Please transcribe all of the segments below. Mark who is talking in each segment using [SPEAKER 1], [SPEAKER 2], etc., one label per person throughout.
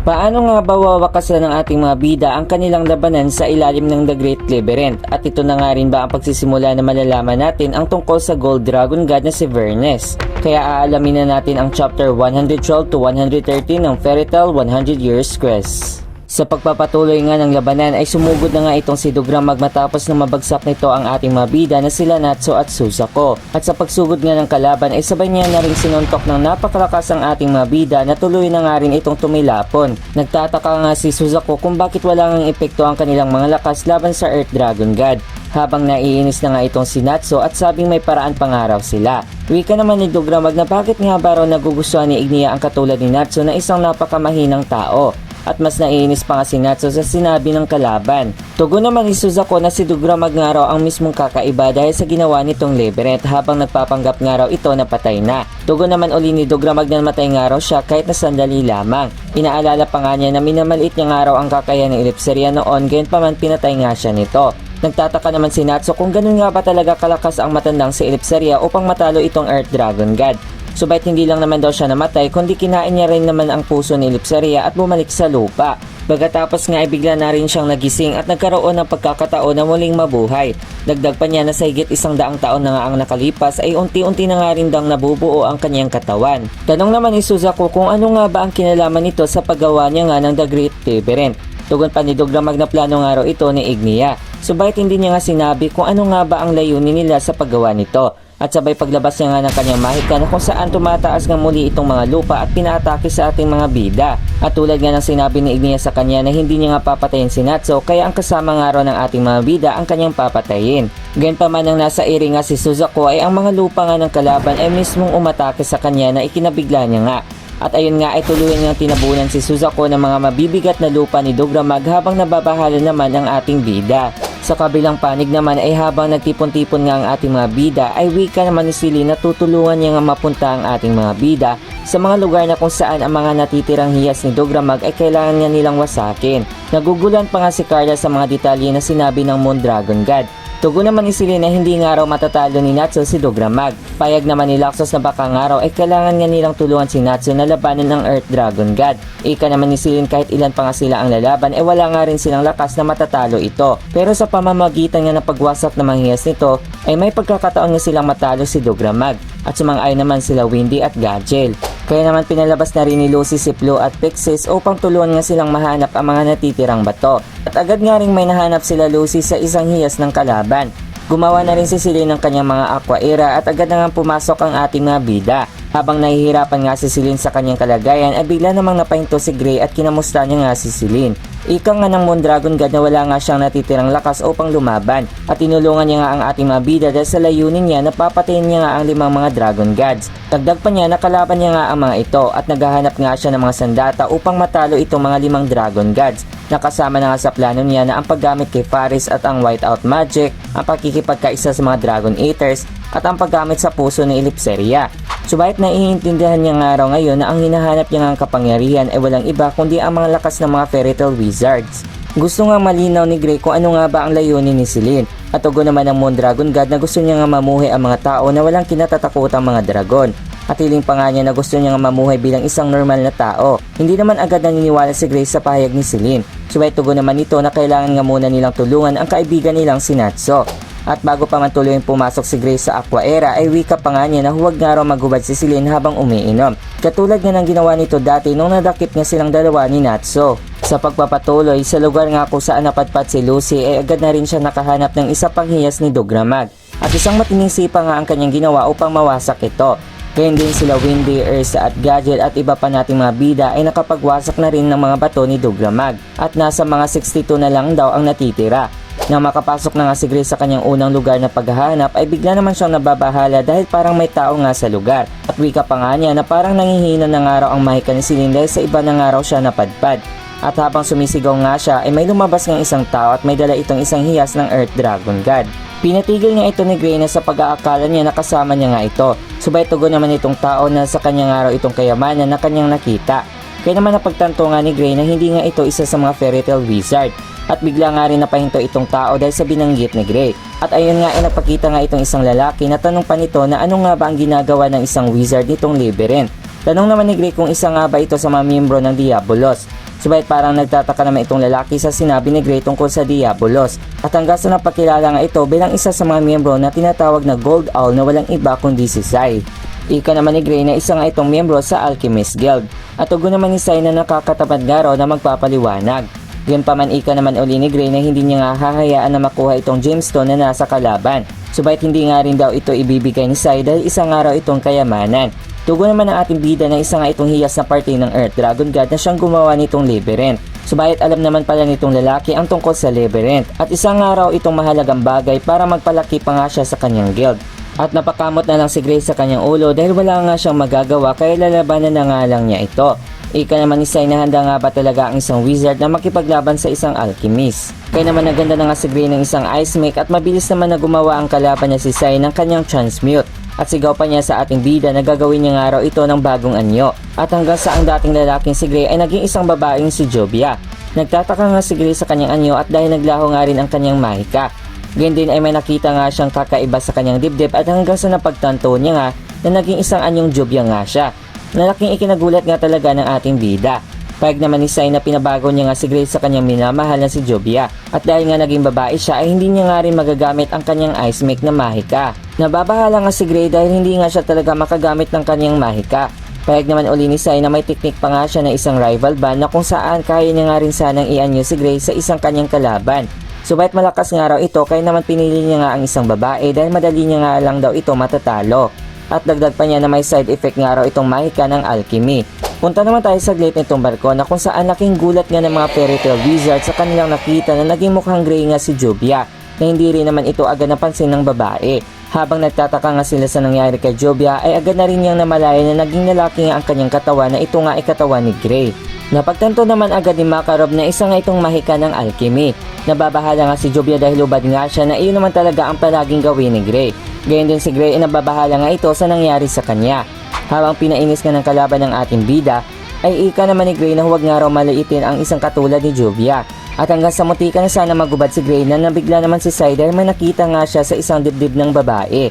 [SPEAKER 1] Paano nga ba wawakasan ng ating mga bida ang kanilang labanan sa ilalim ng The Great Labyrinth? At ito na nga rin ba ang pagsisimula na malalaman natin ang tungkol sa Gold Dragon God na si Vernes? Kaya aalamin na natin ang chapter 112 to 113 ng Fairy Tail 100 Years Quest. Sa pagpapatuloy nga ng labanan ay sumugod na nga itong si Dogramag matapos na mabagsak nito ang ating mga bida na sila Natsu at Suzaku. At sa pagsugod nga ng kalaban ay sabay niya na rin sinuntok ng napakalakas ang ating mga bida na tuloy na nga rin itong tumilapon. Nagtataka nga si Suzaku kung bakit wala ngang epekto ang kanilang mga lakas laban sa Earth Dragon God. Habang naiinis na nga itong si Natsu at sabing may paraan pangaraw sila. Wika naman ni Dogramag na bakit nga ba raw nagugustuhan ni Ignia ang katulad ni Natsu na isang napakamahinang tao. At mas naiinis pa nga si Natsu sa sinabi ng kalaban. Tugon naman ni Suzaku na si Dogramag nga raw ang mismong kakaiba dahil sa ginawa nitong labyrinth habang nagpapanggap nga raw ito na patay na. Tugon naman uli ni Dogramag na matay nga raw siya kahit na sandali lamang. Inaalala pa nga niya na minamaliit niya nga raw ang kakayahan ng Elipseria noon gayon pa man pinatay nga siya nito. Nagtataka naman si Natsu kung ganun nga ba talaga kalakas ang matandang si Elipseria upang matalo itong Earth Dragon God. Subalit hindi lang naman daw siya namatay kundi kinain niya rin naman ang puso ni Elipseria at bumalik sa lupa. Pagkatapos nga ay bigla na rin siyang nagising at nagkaroon ng pagkakataon na muling mabuhay. Dagdag pa niya na sa higit 100 taon na nga ang nakalipas ay unti-unti na nga rin daw nabubuo ang kanyang katawan. Tanong naman ni Suzaku kung ano nga ba ang kinalaman nito sa paggawa niya nga ng The Great Labyrinth. Tugon pa ni Dogramag na plano nga raw ito ni Ignia. Subalit hindi niya nga sinabi kung ano nga ba ang layunin nila sa paggawa nito. At sabay paglabas niya nga ng kanyang mahika na kung saan tumataas nga muli itong mga lupa at pinaatake sa ating mga bida. At tulad nga ng sinabi ni Ignia sa kanya na hindi niya nga papatayin si Natsu kaya ang kasama nga raw ng ating mga bida ang kanyang papatayin. Ganyan pa man ang nasa iri nga si Suzaku ay ang mga lupa nga ng kalaban ay mismong umatake sa kanya na ikinabigla niya nga. At ayun nga ay tuluyan niyang tinabunan si Suzaku ng mga mabibigat na lupa ni Dogramag habang nababahala naman ang ating bida. Sa kabilang panig naman ay habang nagtipon-tipon nga ang ating mga bida ay wika naman ni Celine na tutulungan niya nga mapunta ang ating mga bida sa mga lugar na kung saan ang mga natitirang hiyas ni Dogramag ay kailangan nga nilang wasakin. Nagugulan pa nga si Carla sa mga detalye na sinabi ng Moon Dragon God. Tugon naman ni Celine na hindi nga raw matatalo ni Natsu si Dogramag. Payag naman ni Laxos na baka nga raw ay kailangan nga nilang tulungan si Natsu na labanan ng Earth Dragon God. Ika naman ni Celine kahit ilan pa nga sila ang lalaban ay wala nga rin silang lakas na matatalo ito. Pero sa pamamagitan nga ng pagwasak ng mga hiyas nito ay may pagkakataon nga silang matalo si Dogramag. At sumang-ayon naman sila Windy at Gagel. Kaya naman pinalabas na rin ni Lucy si Flo at Pixis upang tulungan nga silang mahanap ang mga natitirang bato. At agad nga rin may nahanap sila Lucy sa isang hiyas ng kalaban. Gumawa na rin si Celine ng kanyang mga aqua era at agad na nga pumasok ang ating mga bida. Habang nahihirapan nga si Celine sa kanyang kalagayan ay bigla namang napahinto si Gray at kinamusta niya nga si Celine. Ika nga ng Moon Dragon God na wala nga siyang natitirang lakas upang lumaban at tinulungan niya nga ang ating mga bida dahil sa layunin niya na papatayin niya nga ang 5 mga Dragon Gods. Dagdag pa niya nakalaban niya nga ang mga ito at naghahanap nga siya ng mga sandata upang matalo itong mga 5 Dragon Gods. Nakasama na nga sa plano niya na ang paggamit kay Faris at ang Whiteout Magic, ang pakikipagkaisa sa mga Dragon Eaters at ang paggamit sa puso ng Elipseria. Subalit naiintindihan niya nga raw ngayon na ang hinahanap niya nga kapangyarihan ay walang iba kundi ang mga lakas ng mga Fairy Tail Wizards. Gusto nga malinaw ni Gray kung ano nga ba ang layunin ni Celine. At tugon naman ng Moon Dragon God na gusto niya nga mamuhay ang mga tao na walang kinatatakutang mga dragon. At hiling pa nga niya na gusto niya nga mamuhay bilang isang normal na tao. Hindi naman agad naniniwala si Gray sa pahayag ni Celine. Subalit tugon naman nito na kailangan nga muna nilang tulungan ang kaibigan nilang si Natsu. At bago pa man tuloy pumasok si Grace sa Aqua Era ay wika pa nga niya na huwag nga raw maghubad si Celine habang umiinom. Katulad nga ng ginawa nito dati nung nadakip nga silang dalawa ni Natsu. Sa pagpapatuloy sa lugar nga kung saan napadpad si Lucy ay agad na rin siya nakahanap ng isa pang hiyas ni Dogramag. At isang matining sipa nga ang kanyang ginawa upang mawasak ito. Gayun din sila Windy, Ursa at Gagel at iba pa nating mga bida ay nakapagwasak na rin ng mga bato ni Dogramag. At nasa mga 62 na lang daw ang natitira. Nang makapasok na nga si Grace sa kanyang unang lugar na paghahanap ay bigla naman siyang nababahala dahil parang may tao nga sa lugar. At wika pa nga niya na parang nangihina na nga raw ang mahika ni Celine dahil sa iba na nga raw siya napadpad. At habang sumisigaw nga siya ay may lumabas ng isang tao at may dala itong isang hiyas ng Earth Dragon God. Pinatigil niya ito ni Gray na sa pag-aakala niya na kasama niya nga ito. Subalit tugon naman itong tao na sa kanya nga raw itong kayamanan na kanyang nakita. Kaya naman napagtanto nga ni Gray na hindi nga ito isa sa mga Fairy Tail Wizard. At bigla nga rin napahinto itong tao dahil sa binanggit ni Gray. At ayun nga ay nagpakita nga itong isang lalaki na tanong pa nito na ano nga ba ang ginagawa ng isang wizard nitong labyrinth. Tanong naman ni Gray kung isa nga ba ito sa mga miyembro ng Diabolos. Subalit parang nagtataka naman itong lalaki sa sinabi ni Gray tungkol sa Diabolos at hanggang sa napakilala nga ito bilang isa sa mga miyembro na tinatawag na Gold Owl na walang iba kundi si Sai. Ika naman ni Gray na isa nga itong miyembro sa Alchemist Guild at tugon naman ni Sai na nakakatapat nga raw na magpapaliwanag. Gayunpaman ika naman uli ni Gray na hindi niya nga hahayaan na makuha itong gemstone na nasa kalaban. Subalit hindi nga rin daw ito ibibigay ni Sai dahil isa nga raw itong kayamanan. Tugon naman ang ating bida na isa nga itong hiyas na parte ng Earth Dragon God na siyang gumawa nitong labyrinth. Subalit alam naman pala nitong lalaki ang tungkol sa labyrinth at isang nga raw itong mahalagang bagay para magpalaki pa nga siya sa kanyang guild. At napakamot na lang si Gray sa kanyang ulo dahil wala nga siyang magagawa kaya lalabanan na nga lang niya ito. Ika naman ni Sai na handa nga ba talaga ang isang wizard na makipaglaban sa isang alchemist. Kaya naman naganda na nga si Gray ng isang ice make at mabilis naman na gumawa ang kalaban niya si Sai ng kanyang transmute. At sigaw pa niya sa ating bida na gagawin niya nga raw ito ng bagong anyo. At hanggang sa ang dating lalaking si Gray ay naging isang babaeng si Jovia. Nagtataka nga si Gray sa kanyang anyo at dahil naglaho nga rin ang kanyang mahika. Ganyan din ay may nakita nga siyang kakaiba sa kanyang dibdib at hanggang sa napagtanto niya nga na naging isang anyong Jovia nga siya. Nalaking ikinagulat nga talaga ng ating bida. Payag naman ni Sai na pinabago niya nga si Gray sa kanyang minamahal na si Jovia. At dahil nga naging babae siya ay hindi niya nga rin magagamit ang kanyang ice make na mahika. Nababahala nga si Gray dahil hindi nga siya talaga makagamit ng kanyang mahika. Payag naman uli ni Sai na may teknik pa nga siya na isang rival band na kung saan kaya niya nga rin sanang ianyo si Gray sa isang kanyang kalaban. Subalit malakas nga raw ito kaya naman pinili niya nga ang isang babae dahil madali niya nga lang daw ito matatalo. At dagdag pa niya na may side effect nga raw itong mahika ng alchemy. Punta naman tayo saglit nitong barko na kung saan laking gulat nga ng mga fairy tale wizards sa kanilang nakita na naging mukhang Gray nga si Jovia na hindi rin naman ito agad napansin ng babae. Habang nagtataka nga sila sa nangyari kay Jovia ay agad na rin niyang namalaya na naging lalaki nga ang kanyang katawan na ito nga ay katawan ni Gray. Napagtanto naman agad ni Makarov na isa nga itong mahika ng alchemy. Nababahala nga si Jovia dahil ubad nga siya na iyon naman talaga ang palaging gawin ni Gray. Gayon din si Gray ay nababahala nga ito sa nangyari sa kanya. Habang pinainis nga ng kalaban ng ating bida, ay ika naman ni Gray na huwag nga raw maliitin ang isang katulad ni Jovia. At hanggang sa muntika na sana magubad si Gray na nabigla naman si Sai dahil may nakita nga siya sa isang dibdib ng babae.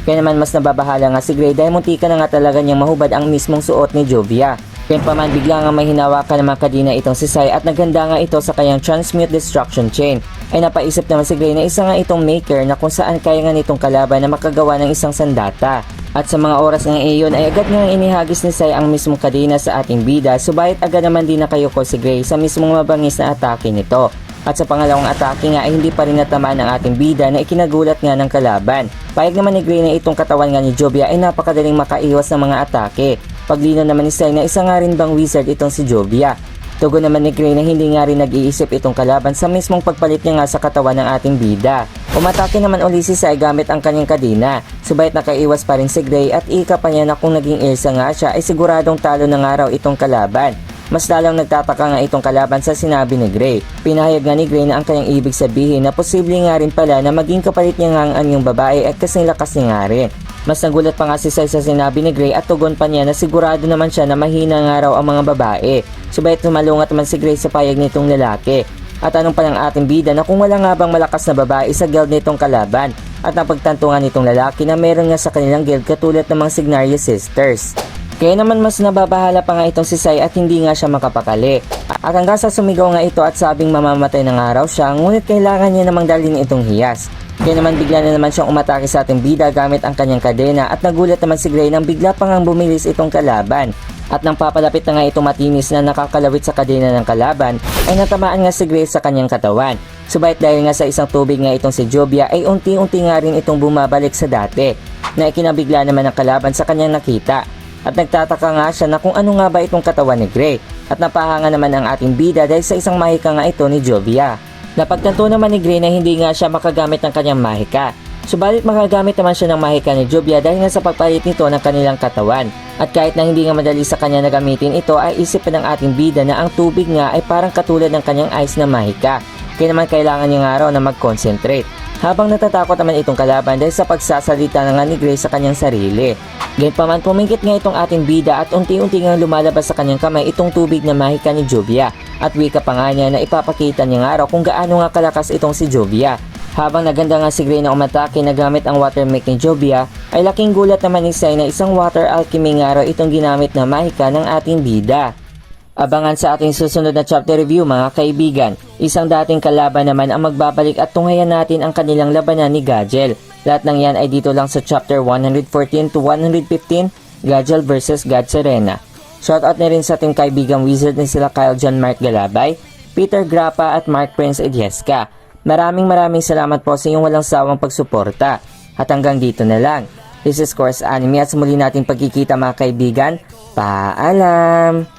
[SPEAKER 1] Kaya naman mas nababahala nga si Gray dahil muntika na nga talaga niyang mahubad ang mismong suot ni Jovia. Kaya pa man bigla nga may hinawakan ng mga kadina itong si Sai at naghanda nga ito sa kanyang transmute destruction chain. Ay napaisip naman si Gray na isa nga itong maker na kung saan kaya nga nitong kalaban na makagawa ng isang sandata. At sa mga oras nga iyon ay agad nga inihagis ni Sai ang mismong kadina sa ating bida subalit agad naman din nakayuko si Gray sa mismong mabangis na atake nito. At sa pangalawang atake nga ay hindi pa rin natamaan ng ating bida na ikinagulat nga ng kalaban. Payag naman ni Gray na itong katawan nga ni Jovia ay napakadaling makaiwas ng mga atake. Paglino naman ni Sai na isa nga rin bang wizard itong si Jovia. Tugon naman ni Gray na hindi nga rin nag-iisip itong kalaban sa mismong pagpalit niya nga sa katawan ng ating bida. Umatake naman uli si Sai gamit ang kanyang kadina. Subalit nakaiwas pa rin si Gray at ika pa niya na kung naging Elsa nga siya ay siguradong talo na nga raw itong kalaban. Mas lalong nagtataka nga itong kalaban sa sinabi ni Gray. Pinahayag nga ni Gray na ang kanyang ibig sabihin na posible nga rin pala na maging kapalit niya nga ang anyong babae at kasing lakas niya nga rin. Mas nagulat pa nga si Sai sa sinabi ni Gray at tugon pa niya na sigurado naman siya na mahina nga raw ang mga babae. Subalit tumalungat naman si Gray sa payag nitong lalaki. At anong pa ng ating bida na kung wala nga bang malakas na babae sa guild nitong kalaban. At napagtanto nga nitong lalaki na meron nga sa kanilang guild katulad ng mga Signaria Sisters. Kaya naman mas nababahala pa nga itong si Sai at hindi nga siya makapakali. At hanggang sa sumigaw nga ito at sabing mamamatay ng araw siya, ngunit kailangan niya namang dalhin itong hiyas. Kaya naman bigla na naman siyang umatake sa ating bida gamit ang kanyang kadena at nagulat naman si Gray nang bigla pa ngang bumilis itong kalaban. At nang papalapit na nga itong matinis na nakakalawit sa kadena ng kalaban, ay natamaan nga si Gray sa kanyang katawan. Subalit dahil nga sa isang tubig nga itong si Jovia ay unti-unti nga rin itong bumabalik sa dati, na ikinabigla naman ng kalaban sa kanyang nakita. At nagtataka nga siya na kung ano nga ba itong katawan ni Gray. At napahanga naman ang ating bida dahil sa isang mahika nga ito ni Jovia. Napagtanto naman ni Gray na hindi nga siya makagamit ng kanyang mahika. Subalit makagamit naman siya ng mahika ni Jovia dahil nga sa pagpalit nito ng kanilang katawan. At kahit na hindi nga madali sa kanya na gamitin ito ay isip ng ating bida na ang tubig nga ay parang katulad ng kanyang ice na mahika. Kaya naman kailangan niya nga raw na mag-concentrate. Habang natatakot naman itong kalaban dahil sa pagsasalita na nga ni Gray sa kanyang sarili. Gayunpaman pumingkit nga itong ating bida at unti-unti nga lumalabas sa kanyang kamay itong tubig na mahika ni Jovia. At wika pa nga niya na ipapakita niya nga raw kung gaano nga kalakas itong si Jovia. Habang naganda nga si Gray na umatake na gamit ang water make ni Jovia, ay laking gulat naman ni Sai na isang water alchemy nga raw itong ginamit na mahika ng ating bida. Abangan sa ating susunod na chapter review mga kaibigan. Isang dating kalaban naman ang magbabalik at tunghayan natin ang kanilang labanan ni Gagel. Lahat ng yan ay dito lang sa chapter 114 to 115, Gagel vs. God Serena. Shoutout na rin sa ating kaibigang wizard na sila Kyle John Mark Galabay, Peter Grappa at Mark Prince Edieska. Maraming salamat po sa inyong walang sawang pagsuporta. At hanggang dito na lang. This is Course Anime at sa muli nating pagkikita mga kaibigan. Paalam!